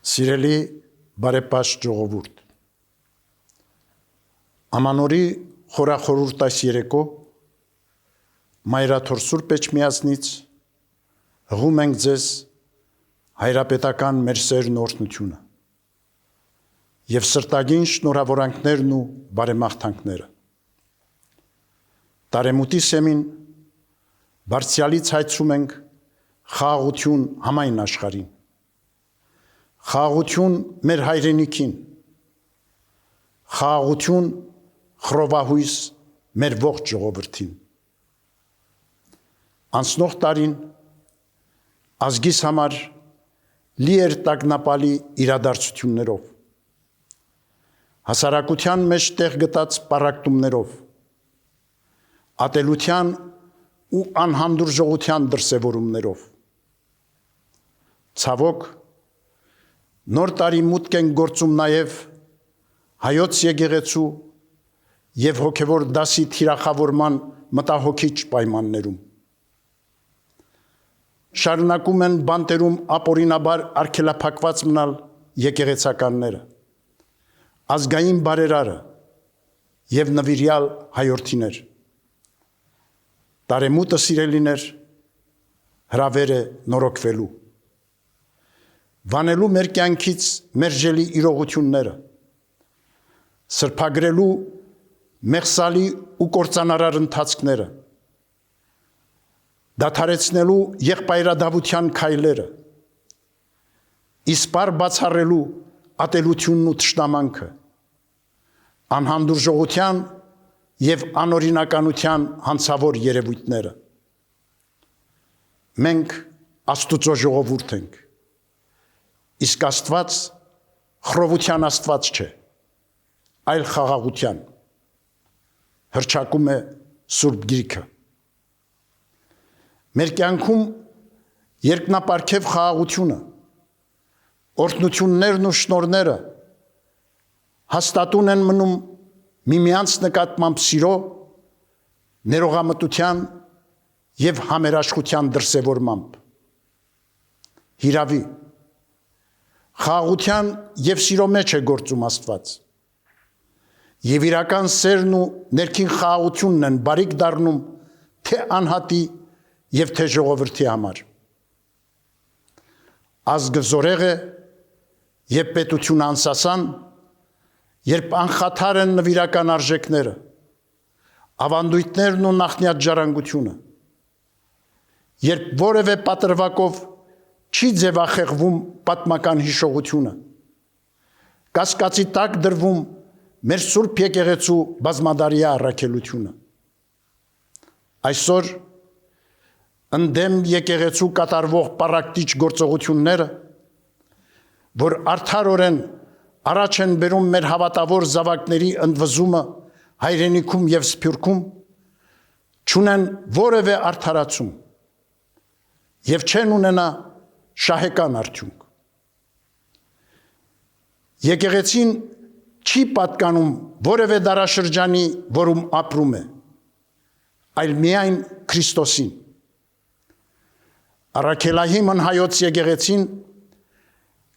Սիրելի բարեպաշտ ժողովուրդ, Ամանորի խորախորհուրդ այս երեկո Մայրաթոր Սուրբ Էջմիածնից հղում ենք ձեզ հայրապետական մեր սերն օրհնությունը և սրտագին շնորհավորանքներն ու բարեմաղթանքները։ Տարեմուտի սեմին բարձրալից հայցում ենք խաղաղություն համայն աշխարհին, խաղաղություն մեր հայրենիքին, խաղաղություն խռովահույս մեր ողջ ժողովրդին։ Անցնող տարին ազգիս համար լի էր տագնապալի իրադարձություններով, հասարակության մեջ տեղ գտած պառակտումներով, ատելության ու անհանդուրժողության դրսևորումներով։ Ցավոք, նոր տարի մուտք են գործում նաև հայոց եկեղեցու և հոգևոր դասի թիրախավորման մտահոգիչ պայմաններում։ Շարունակում են բանտերում ապօրինաբար արգելափակված մնալ եկեղեցականները, ազգային բարերարը և նվիրյալ հայորդիներ։ Տարեմուտը, սիրելիներ, հրավեր է նորոգվելու, վանելու մեր կյանքից մերժելի իրողությունները, սրբագրելու մեղսալի ու կործանարար ընթացքները, դադարեցնելու եղբայրադավության քայլերը, իսպառ բացառելու ատելությունն ու թշնամանքը, անհանդուրժողության և անօրինականության հանցավոր երևույթները։ Մենք Աստուծո ժողովուրդ ենք, իսկ Աստված խռովության Աստված չէ, այլ խաղաղության, հռչակում է Սուրբ Գիրքը։ Մեր կյանքում երկնապարգև խաղաղությունը, օրհնություններն ու շնորհները հաստատուն են մնում միմյանց նկատմամբ սիրո, ներողամտության և համերաշխության դրսևորմամբ։ Հիրավի, խաղաղության և սիրո մեջ է գործում Աստված, և իրական սերն ու ներքին խաղաղությունն են բարիք դառնում թե անհատի և թե ժողովրդի համար։ Ազգը զորեղ է և պետությունը անսասան, երբ անխաթար են նվիրական արժեքները, ավանդույթներն ու նախնյաց ժառանգությունը, երբ որևէ պատրվակով չի ձևախեղվում պատմական հիշողությունը, կասկածի տակ դրվում մեր Սուրբ եկեղեցու բազմադարյա առաքելությունը։ Այսօր ընդդեմ եկեղեցու կատարվող պառակտիչ գործողությունները, որ արդարորեն առաջ են բերում մեր հավատավոր զավակների ընդվզումը հայրենիքում և սփյուռքում, չունեն որևէ արդարացում և չեն ունենա շահեկան արդյունք։ Եկեղեցին չի պատկանում որևէ դարաշրջանի, որում ապրում է, այլ միայն Քրիստոսին։ Առաքելահիմն հայոց եկեղեցին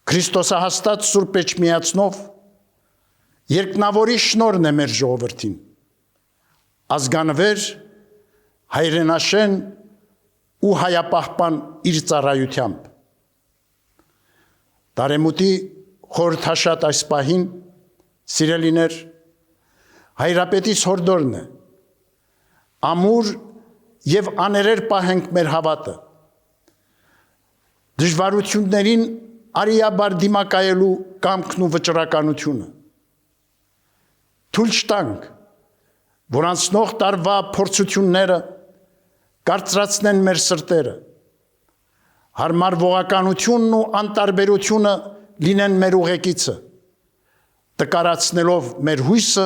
Քրիստոսահաստատ Սուրբ Էջմիածնով երկնավորի շնորհն է մեր ժողովրդին, ազգանվեր, հայրենաշեն ու հայապահպան իր ծառայությամբ։ Տարեմուտի խորհրդաշատ այս պահին, սիրելիներ, հայրապետիս հորդորն է, ամուր և աներեր պահենք մեր հավատը, դժվարություններին արիաբար դիմակայելու կամքն ու վճռականությունը, թույլ չտանք, որ անցնող տարվա փորձությունները կարծրացնեն մեր սրտերը, հարմարվողականությունն ու անտարբերությունը լինեն մեր ուղեկիցը, տկարացնելով մեր հույսը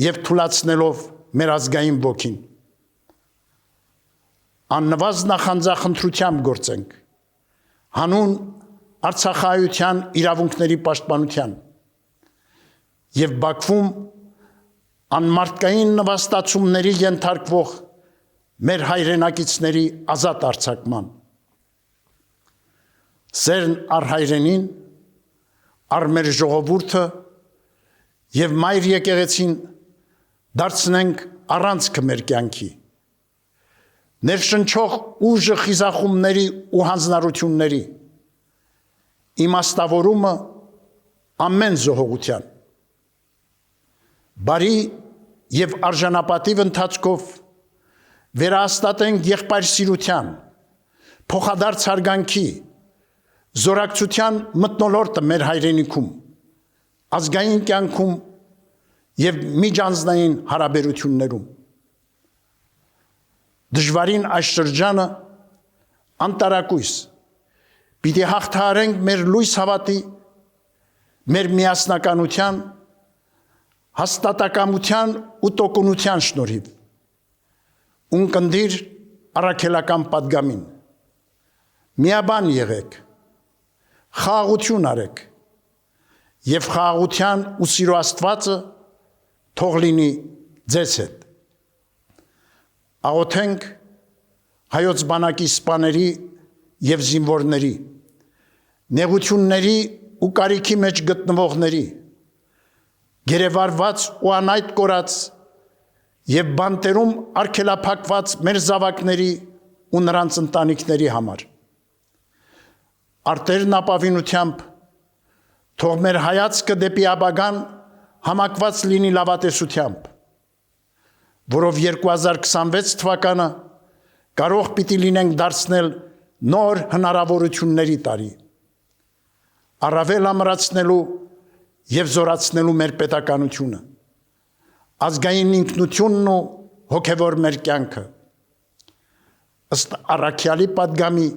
և թուլացնելով մեր ազգային ոգին։ Աննվազ նախանձախնդրությամբ գործենք, հանուն արցախահայության իրավունքների պաշտպանության և Բաքվում անմարդկային նվաստացումների ենթարկվող մեր հայրենակիցների ազատ արձակման։ Սերն առ հայրենին առ մեր ժողովուրդը եւ մայր եկեղեցին դարձնենք առանցքը մեր կյանքի։ Ներշնչող ուժը խիզախումների ու հանձնարարությունների իմաստավորումը ամեն զոհողության բարի եւ արժանապատիվ ընթացքով վերահաստատենք եղբայրսիրության, փոխադարձ հարգանքի, զորակցության մթնոլորտը մեր հայրենիքում, ազգային կյանքում եւ միջանձնային հարաբերություններում։ Դժվարին այս շրջանը անտարակույս պիտի հաղթահարենք մեր լույս հավատի, մեր միասնականության, հաստատակամության ու տոկունության շնորհիվ, ունկնդիր առաքելական պատգամին, միաբան եղեք, խաղաղություն արեք եւ խաղաղության ու սիրո Աստվածը թող լինի ձեզ հետ։ Աղոթենք հայոց բանակի սպաների եւ զինվորների, նեղությունների ու կարիքի մեջ գտնվողների, գերեվարված ու անայտ կորած եւ բանտերում արգելափակված մեր զավակների ու նրանց ընտանիքների համար։ Արտերն ապավինությամբ թող մեր հայացքը դեպի ապագան համակված լինի լավատեսությամբ, որով 2026 թվականը կարող պիտի լինենք դարձնել նոր հնարավորությունների տարի, առավել ամրացնելու եւ զորացնելու մեր պետականությունը, ազգային ինքնությունն ու հոգեվոր մեր կյանքը, ըստ առաքյալի պատգամի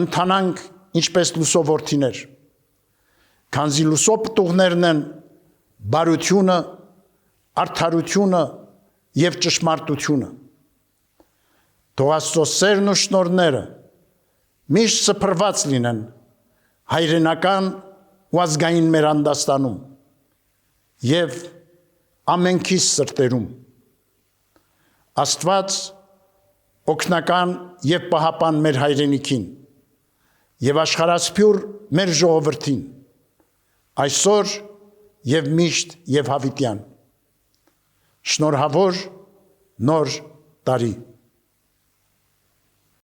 ընթանանք ինչպես լուսո որդիներ, քանզի լուսո պտուղներն են բարությունը, արդարությունը եւ ճշմարտությունը։ Թող Աստծո սերն ու շնորհները միշտ սփռված լինեն հայրենական ու ազգային մեր անդաստանում եւ ամենքիս սրտերում։ Աստված օգնական եւ պահապան մեր հայրենիքին եւ աշխարհասփյուր մեր ժողովրդին, այսօր եւ միշտ եւ հավիտյան։ Շնորհավոր նոր տարի։